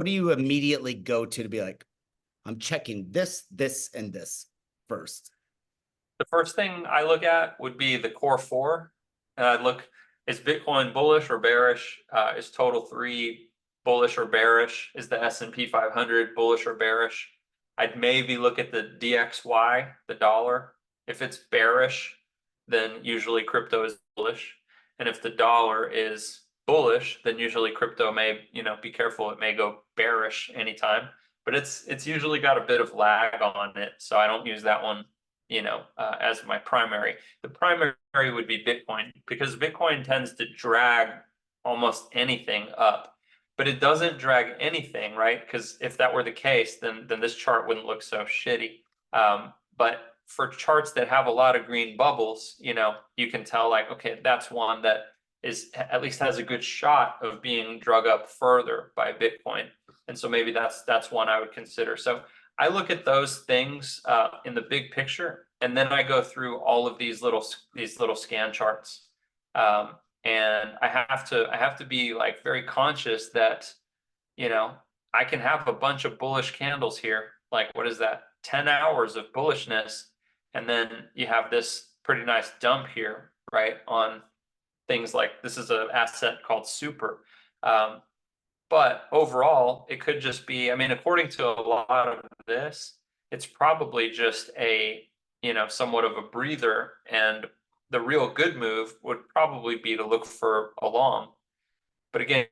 do you immediately go to be like, I'm checking this, this, and this first? The first thing I look at would be the core four. And I'd look, is Bitcoin bullish or bearish? Is total three bullish or bearish? Is the S&P 500 bullish or bearish? I'd maybe look at the DXY, the dollar. If it's bearish, then usually crypto is bullish. And if the dollar is bullish, then usually crypto may, be careful, it may go bearish anytime. But it's usually got a bit of lag on it, so I don't use that one as my primary. The primary would be Bitcoin, because Bitcoin tends to drag almost anything up, but it doesn't drag anything, right? Because if that were the case, then this chart wouldn't look so shitty. But for charts that have a lot of green bubbles, you can tell like, okay, that's one that is at least has a good shot of being drug up further by Bitcoin. And so maybe that's one I would consider. So I look at those things in the big picture, and then I go through all of these little scan charts, and I have to be like very conscious that I can have a bunch of bullish candles here. Like, what is that? 10 hours of bullishness, and then you have this pretty nice dump here, right? On things like this is an asset called Super. But overall, it could just be, I mean, according to a lot of this, it's probably just somewhat of a breather. And the real good move would probably be to look for a long. But again,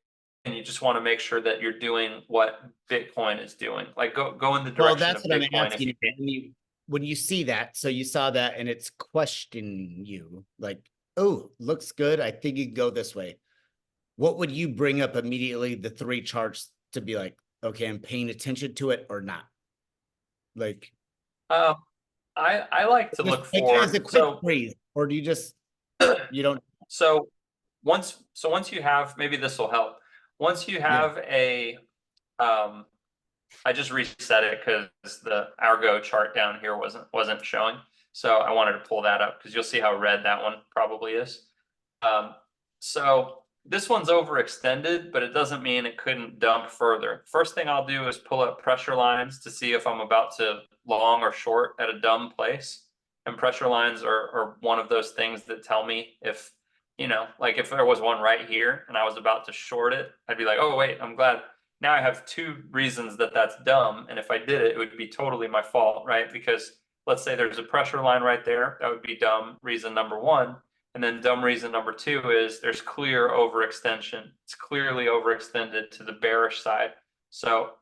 you just want to make sure that you're doing what Bitcoin is doing. Like go in the Well, direction that's of what I'm Bitcoin if you asking. When you see that, so you saw that and it's questioning you like, oh, looks good. I think you can go this way. What would you bring up immediately, the three charts to be like, okay, I'm paying attention to it or not? Like, uh, I like to just look like as a for quick freeze, or do you just, you don't? so once you have, maybe this will help. Once you Yeah. have a I just reset it because the Argo chart down here wasn't showing. So I wanted to pull that up because you'll see how red that one probably is. So this one's overextended, but it doesn't mean it couldn't dump further. First thing I'll do is pull up pressure lines to see if I'm about to long or short at a dumb place. And pressure lines are one of those things that tell me if, like if there was one right here and I was about to short it, I'd be like, oh, wait, I'm glad. Now I have two reasons that that's dumb. And if I did it, it would be totally my fault, right? Because let's say there's a pressure line right there. That would be dumb reason number one. And then dumb reason number two is there's clear overextension. It's clearly overextended to the bearish side. So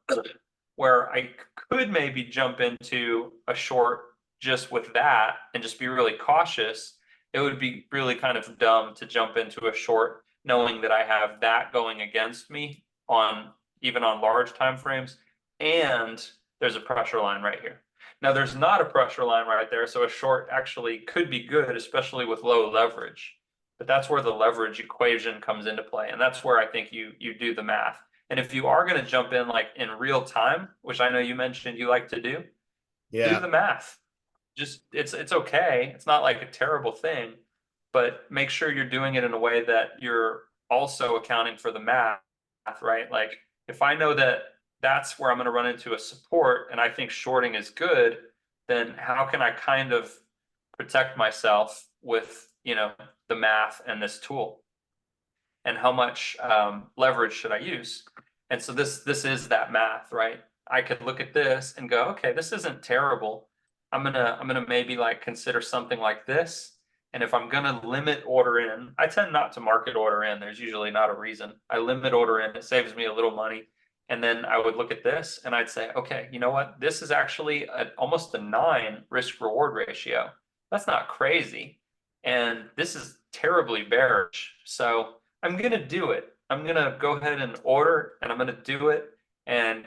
where I could maybe jump into a short just with that and just be really cautious, it would be really kind of dumb to jump into a short knowing that I have that going against me on even on large time frames, and there's a pressure line right here. Now there's not a pressure line right there, so a short actually could be good, especially with low leverage. But that's where the leverage equation comes into play, and that's where I think you do the math. And if you are going to jump in like in real time, which I know you mentioned you like to do Yeah. the math. Just it's okay. It's not like a terrible thing, but make sure you're doing it in a way that you're also accounting for the math, right? Like if I know that that's where I'm going to run into a support and I think shorting is good, then how can I kind of protect myself with, the math and this tool? And how much leverage should I use? And so this is that math, right? I could look at this and go, okay, this isn't terrible. I'm gonna maybe like consider something like this. And if I'm gonna limit order in, I tend not to market order in. There's usually not a reason. I limit order in, it saves me a little money. And then I would look at this and I'd say, okay, you know what? This is actually almost a 9 risk reward ratio. That's not crazy. And this is terribly bearish. So I'm gonna do it. I'm gonna go ahead and order and I'm gonna do it. And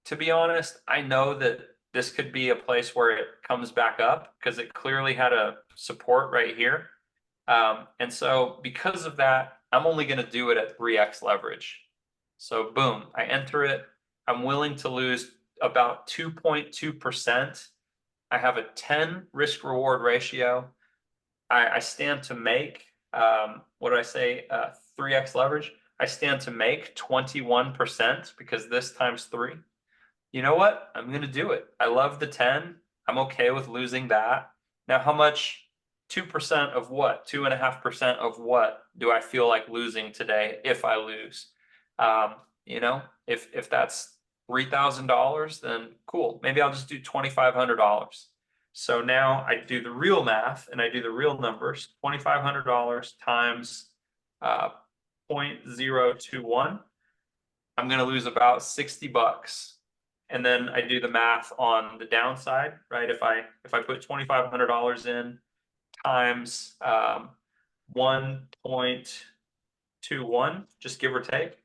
to be honest, I know that this could be a place where it comes back up because it clearly had a support right here. And so because of that, I'm only gonna do it at 3x leverage. So boom, I enter it. I'm willing to lose about 2.2%. I have a 10 risk reward ratio. I stand to make, what do I say, 3x leverage. I stand to make 21% because this times 3. You know what? I'm going to do it. I love the 10. I'm okay with losing that. Now, how much? 2% of what? 2.5% of what do I feel like losing today if I lose? You know, if that's $3,000, then cool. Maybe I'll just do $2,500. So now I do the real math and I do the real numbers. $2,500 times 0.021. I'm going to lose about 60 bucks. And then I do the math on the downside, right? If I put $2,500 in times 1.21, just give or take,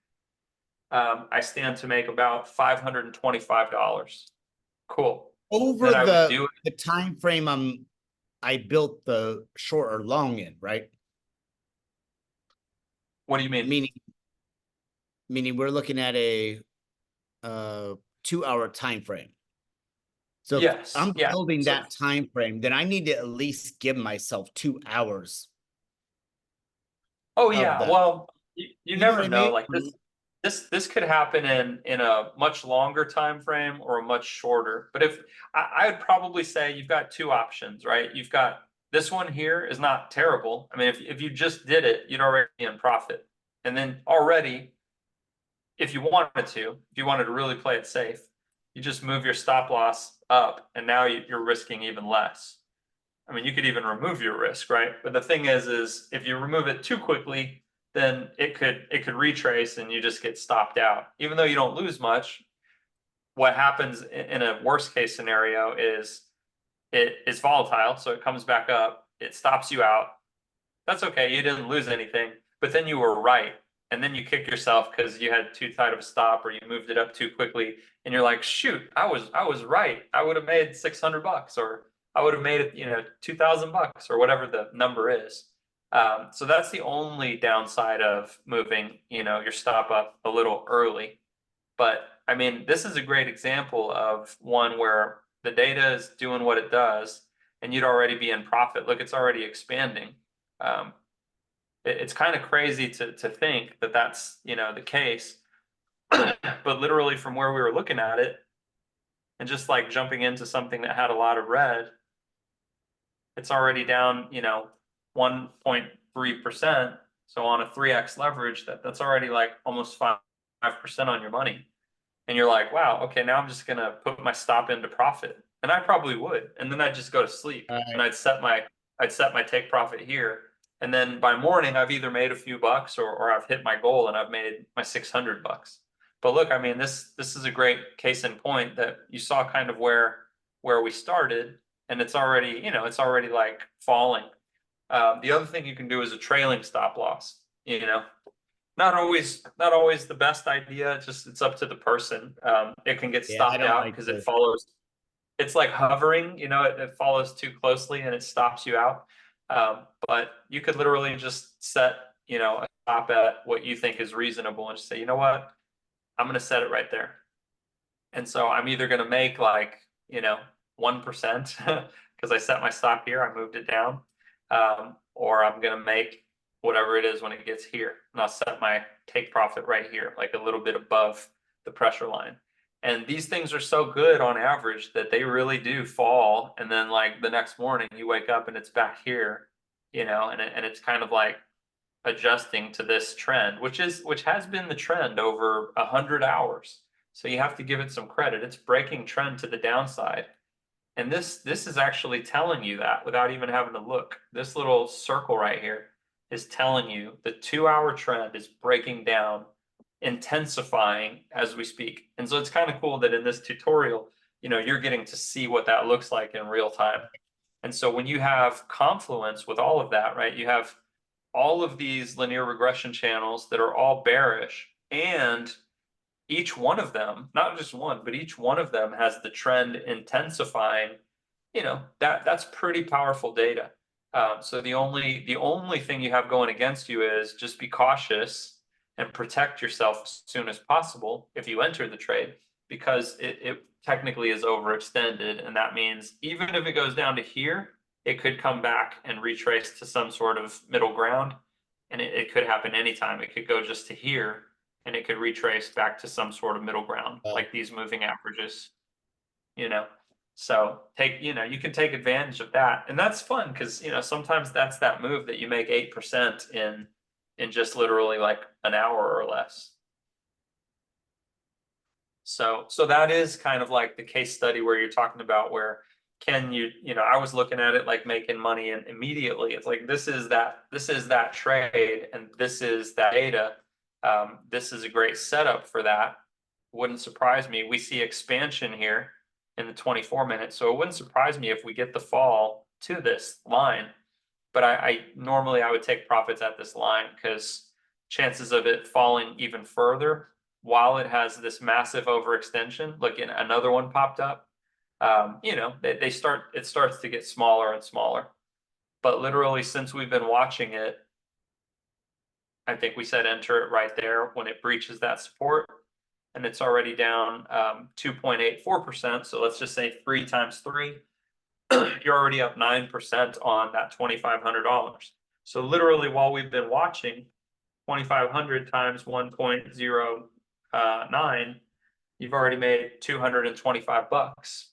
I stand to make about $525. Cool. Over Then I would do it. the time frame I built the short or long in, right? What do you mean? Meaning we're looking at a 2-hour time frame. So if Yes. I'm Yeah. building So- that time frame, then I need to at least give myself 2 hours. Oh of yeah. that. Well, you You know never what I know. mean? Like this could happen in a much longer time frame or a much shorter. But if I would probably say you've got 2 options, right? You've got this one here is not terrible. I mean, if you just did it, you'd already be in profit. And then already, if you wanted to really play it safe, you just move your stop loss up, and now you're risking even less. I mean, you could even remove your risk, right? But the thing is if you remove it too quickly, then it could retrace and you just get stopped out. Even though you don't lose much, what happens in a worst case scenario is it is volatile, so it comes back up, it stops you out. That's okay, you didn't lose anything, but then you were right. And then you kick yourself because you had too tight of a stop or you moved it up too quickly. And you're like, shoot, I was right. I would have made $600 or I would have made it, $2,000 or whatever the number is. So that's the only downside of moving, your stop up a little early. But I mean, this is a great example of one where the data is doing what it does and you'd already be in profit. Look, it's already expanding. It's kind of crazy to think that that's, the case. But literally from where we were looking at it and just like jumping into something that had a lot of red, it's already down, 1.3%. So on a 3x leverage, that's already like almost 5% on your money. And you're like, wow, okay, now I'm just gonna put my stop into profit. And I probably would. And then I'd just go to sleep and I'd set my take profit here. And then by morning, I've either made a few bucks or I've hit my goal and I've made my $600. But look, I mean, this is a great case in point that you saw kind of where we started, and it's already, it's already like falling. The other thing you can do is a trailing stop loss. Not always the best idea. It's up to the person. It can get stopped out because it follows. It's like hovering, it follows too closely and it stops you out. But you could literally just set, a stop at what you think is reasonable and just say, you know what, I'm going to set it right there. And so I'm either going to make like, 1% because I set my stop here, I moved it down, or I'm going to make whatever it is when it gets here. And I'll set my take profit right here, like a little bit above the pressure line. And these things are so good on average that they really do fall. And then like the next morning you wake up and it's back here, and it's kind of like adjusting to this trend, which has been the trend over 100 hours. So you have to give it some credit. It's breaking trend to the downside. And this is actually telling you that without even having to look. This little circle right here is telling you the 2-hour trend is breaking down, intensifying as we speak. And so it's kind of cool that in this tutorial, you're getting to see what that looks like in real time. And so when you have confluence with all of that, right, you have all of these linear regression channels that are all bearish, and each one of them, not just one, but each one of them has the trend intensifying, that's pretty powerful data. So the only thing you have going against you is just be cautious and protect yourself as soon as possible if you enter the trade, because it technically is overextended. And that means even if it goes down to here, it could come back and retrace to some sort of middle ground. And it could happen anytime. It could go just to here and it could retrace back to some sort of middle ground, Wow. like these moving averages, you know. So you can take advantage of that. And that's fun because sometimes that's that move that you make 8% in just literally like an hour or less. So that is kind of like the case study where you're talking about where can I was looking at it like making money and immediately. It's like this is that trade and this is that data. This is a great setup for that. Wouldn't surprise me. We see expansion here in the 24 minutes. So it wouldn't surprise me if we get the fall to this line. But I normally I would take profits at this line because chances of it falling even further while it has this massive overextension. Look, another one popped up. It starts to get smaller and smaller. But literally, since we've been watching it, I think we said enter it right there when it breaches that support, and it's already down 2.84%. So let's just say 3 times 3, you're already up 9% on that $2,500. So literally, while we've been watching, 2,500 times 1.09, you've already made $225,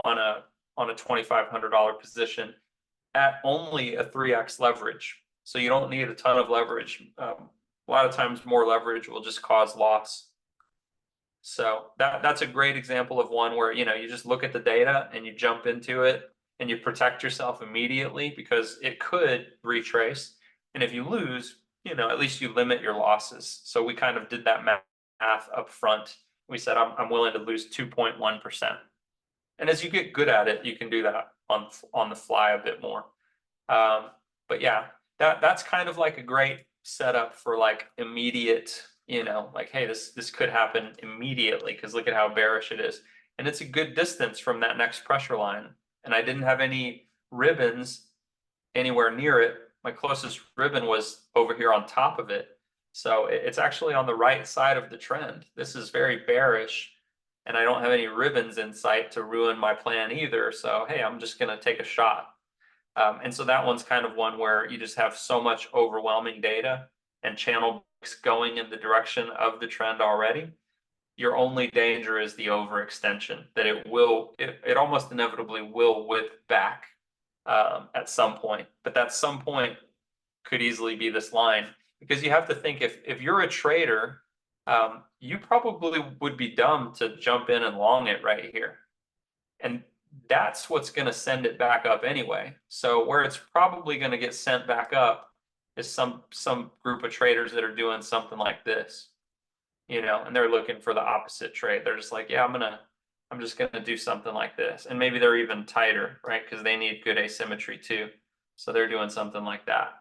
on a $2,500 position at only a 3x leverage. So you don't need a ton of leverage. A lot of times more leverage will just cause loss. So that's a great example of one where you just look at the data and you jump into it and you protect yourself immediately because it could retrace. And if you lose, at least you limit your losses. So we kind of did that math up front. We said I'm willing to lose 2.1%. And as you get good at it, you can do that on the fly a bit more. But yeah, that's kind of like a great setup for like immediate, like, hey, this could happen immediately because look at how bearish it is. And it's a good distance from that next pressure line. And I didn't have any ribbons anywhere near it. My closest ribbon was over here on top of it. So it's actually on the right side of the trend. This is very bearish. And I don't have any ribbons in sight to ruin my plan either. So, hey, I'm just going to take a shot. And so that one's kind of one where you just have so much overwhelming data and channel going in the direction of the trend already. Your only danger is the overextension, that it almost inevitably will whip back at some point. But that some point could easily be this line, because you have to think if you're a trader, you probably would be dumb to jump in and long it right here. And that's what's going to send it back up anyway. So where it's probably going to get sent back up is some group of traders that are doing something like this, and they're looking for the opposite trade. They're just like, yeah, I'm just gonna do something like this, and maybe they're even tighter, right? Because they need good asymmetry too. So they're doing something like that.